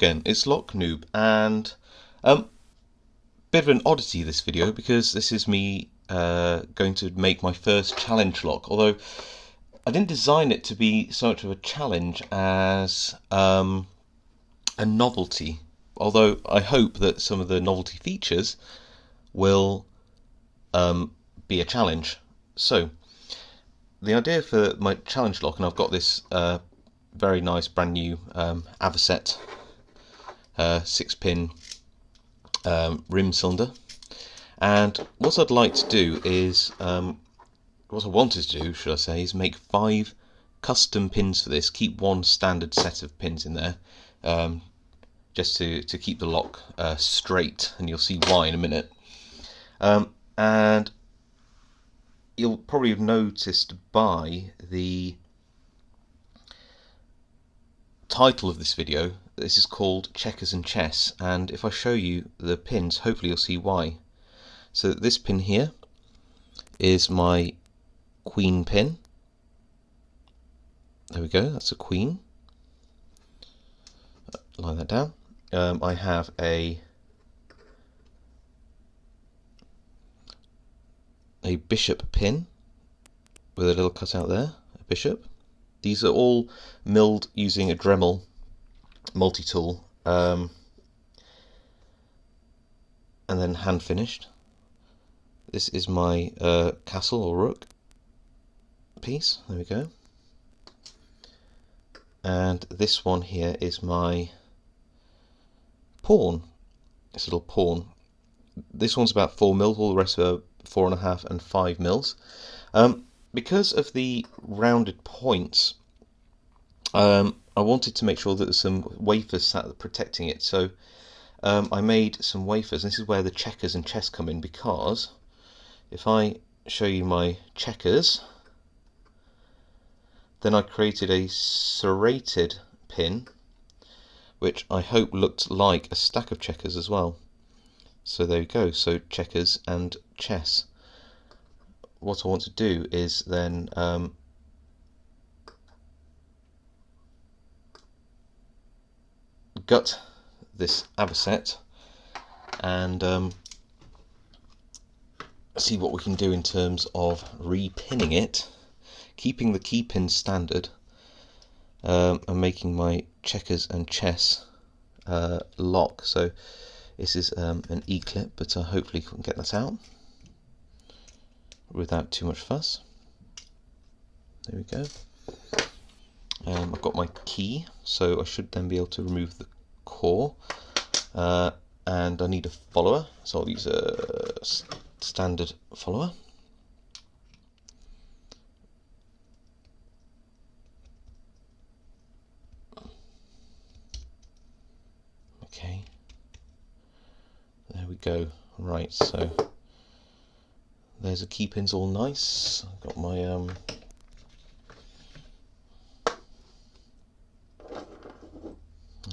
again, it's Locknoob, and bit of an oddity this video, because this is me going to make my first challenge lock, although I didn't design it to be so much of a challenge as a novelty, although I hope that some of the novelty features will be a challenge. So the idea for my challenge lock, and I've got this very nice brand new Avocet 6-pin rim cylinder, and what I'd like to do is, what I wanted to do, should I say, is make 5 custom pins for this. Keep one standard set of pins in there, just to keep the lock straight, and you'll see why in a minute. And you'll probably have noticed by the title of this video, this is called Checkers and Chess, and if I show you the pins, hopefully you'll see why. So this pin here is my queen pin. There we go, that's a queen. Lie that down. I have a bishop pin with a little cutout there, a bishop. These are all milled using a Dremel multi-tool, and then hand finished. This is my castle or rook piece, there we go. And this one here is my pawn, this little pawn. This one's about 4 mils, all the rest are 4.5 and 5 mils. Because of the rounded points, I wanted to make sure that there's some wafers sat protecting it, so I made some wafers. This is where the checkers and chess come in, because if I show you my checkers, then I created a serrated pin, which I hope looked like a stack of checkers as well. So there you go, so checkers and chess. What I want to do is then gut this Avocet and see what we can do in terms of repinning it, keeping the key pin standard, and making my checkers and chess lock. So this is an E-clip, but hopefully we can get that out without too much fuss. There we go. I've got my key, so I should then be able to remove the core, and I need a follower, so I'll use a standard follower. Okay, there we go. Right, so there's the key pins all nice. I've got my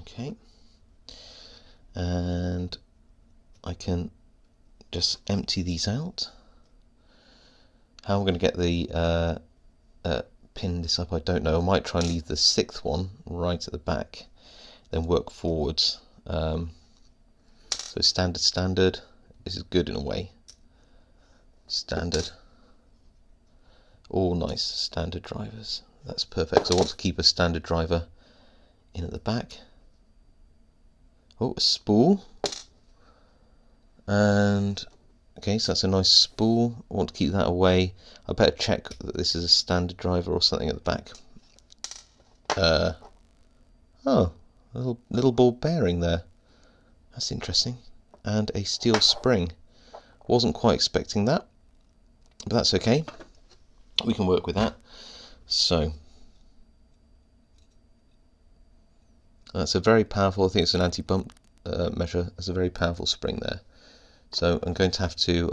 okay, and I can just empty these out. How I'm going to get the pin this up, I don't know. I might try and leave the 6th one right at the back, then work forwards. So standard. This is good in a way. Standard. All nice standard drivers. That's perfect. So I want to keep a standard driver in at the back. Oh, a spool. And okay, so that's a nice spool. I want to keep that away. I better check that this is a standard driver or something at the back. Oh, a little ball bearing there. That's interesting. And a steel spring. Wasn't quite expecting that, but that's okay. We can work with that. So that's a very powerful, I think it's an anti-bump measure. It's a very powerful spring there. So I'm going to have to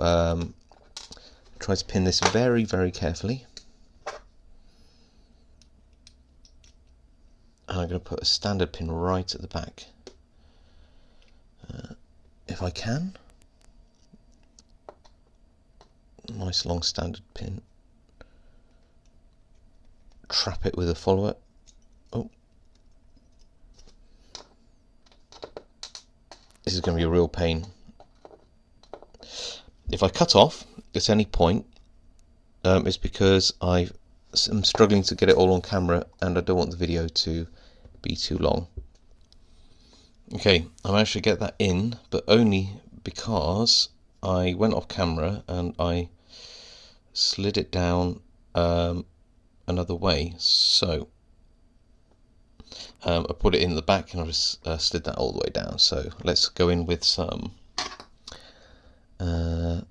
try to pin this very, very carefully. And I'm going to put a standard pin right at the back. If I can. Nice long standard pin. Trap it with a follower. Oh. This is going to be a real pain. If I cut off at any point, it's because I'm struggling to get it all on camera and I don't want the video to be too long. Okay, I managed to get that in, but only because I went off camera and I slid it down another way. So I put it in the back and I just slid that all the way down. So let's go in with some with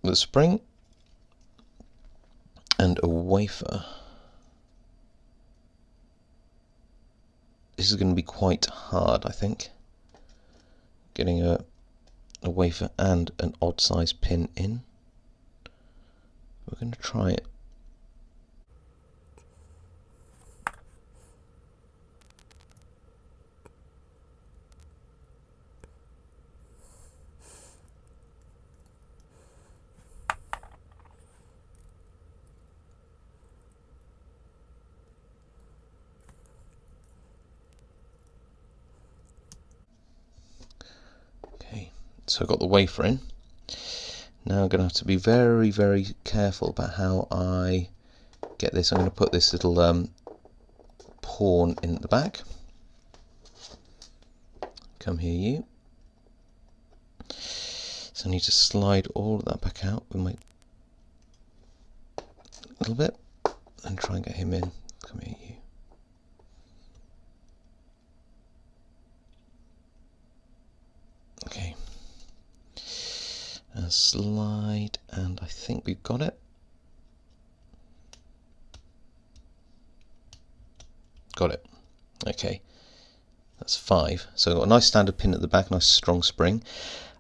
a spring and a wafer. This is going to be quite hard, I think, getting a wafer and an odd size pin in. We're going to try it. So I've got the wafer in. Now I'm going to have to be very, very careful about how I get this. I'm going to put this little pawn in the back. Come here, you. So I need to slide all of that back out with my little bit and try and get him in. Come here, you. Okay. And slide, and I think we've got it. Got it. Okay, that's 5. So I've got a nice standard pin at the back, nice strong spring.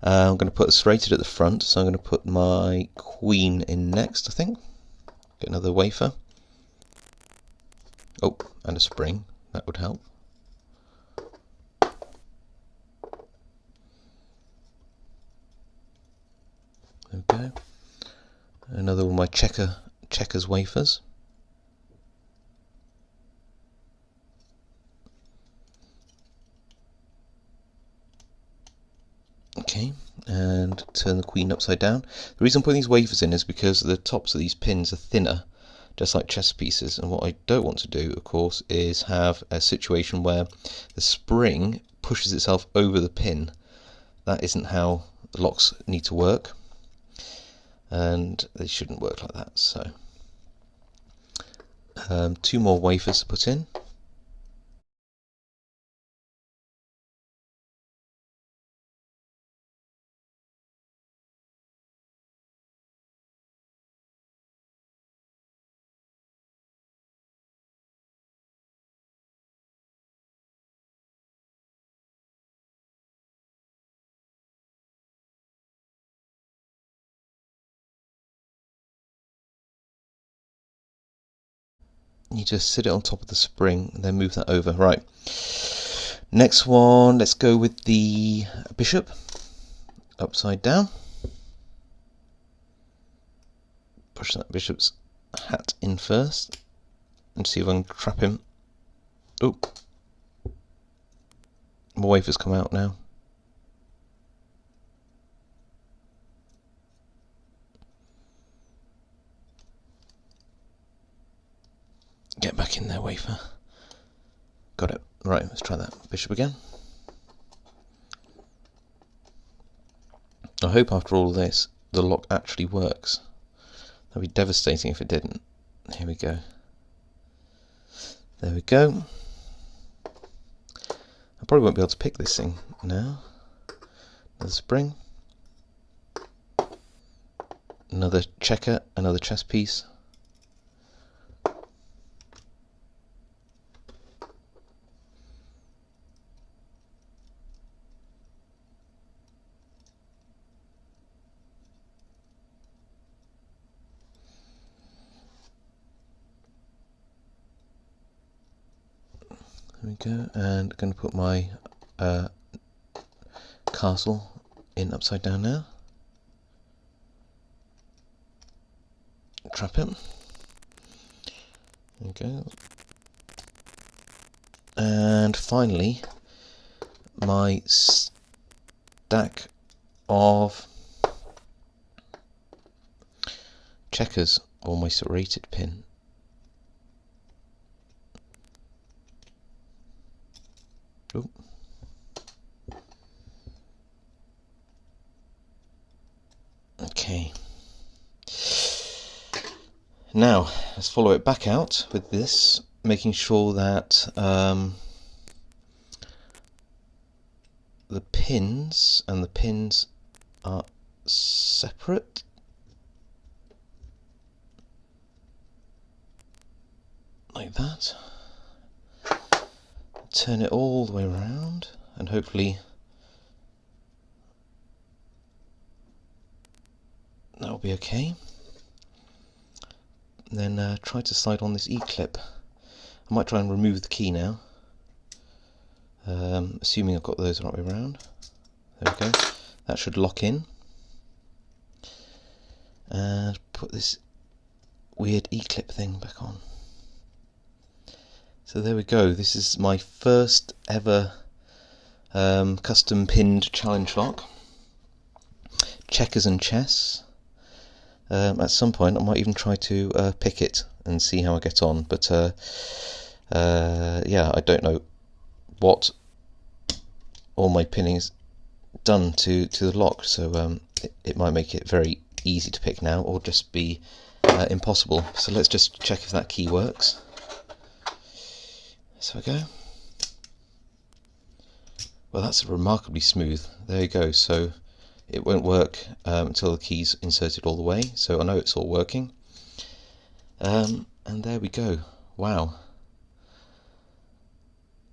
I'm going to put a serrated at the front, so I'm going to put my queen in next, I think. Get another wafer. Oh, and a spring, that would help. There we go. Another one of my checkers wafers. Okay, and turn the queen upside down. The reason I'm putting these wafers in is because the tops of these pins are thinner, just like chess pieces, and what I don't want to do, of course, is have a situation where the spring pushes itself over the pin. That isn't how the locks need to work, and they shouldn't work like that. So 2 more wafers to put in. You just sit it on top of the spring and then move that over. Right. Next one, let's go with the bishop upside down. Push that bishop's hat in first and see if I can trap him. Oh, my wafer's come out now. Get back in there, wafer. Got it. Right, let's try that bishop again. I hope after all this the lock actually works. That'd be devastating if it didn't. Here we go. There we go. I probably won't be able to pick this thing now. Another spring. Another checker, another chess piece. There we go, and I'm going to put my castle in upside down now. Trap him. There we go. And finally, my stack of checkers, or my serrated pin. Ooh. Okay. Now let's follow it back out with this, making sure that the pins are separate. Like that. Turn it all the way around, and hopefully that'll be okay. And then try to slide on this E-clip. I might try and remove the key now, assuming I've got those the right way around. There we go. That should lock in. And put this weird E-clip thing back on. So there we go. This is my first ever custom pinned challenge lock. Checkers and chess. At some point I might even try to pick it and see how I get on, but yeah, I don't know what all my pinning is done to the lock, so it might make it very easy to pick now, or just be impossible. So let's just check if that key works. So we go. Well, that's remarkably smooth. There you go. So it won't work until the key's inserted all the way, so I know it's all working. And there we go. Wow.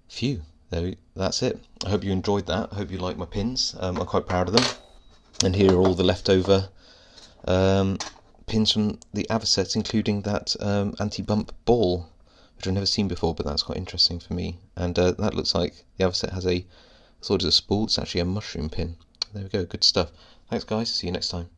Phew. That's it. I hope you enjoyed that. I hope you like my pins. I'm quite proud of them. And here are all the leftover pins from the other sets, including that anti-bump ball, which I've never seen before, but that's quite interesting for me. And that looks like the other set has I thought it was a spool, it's actually a mushroom pin. There we go, good stuff. Thanks guys, see you next time.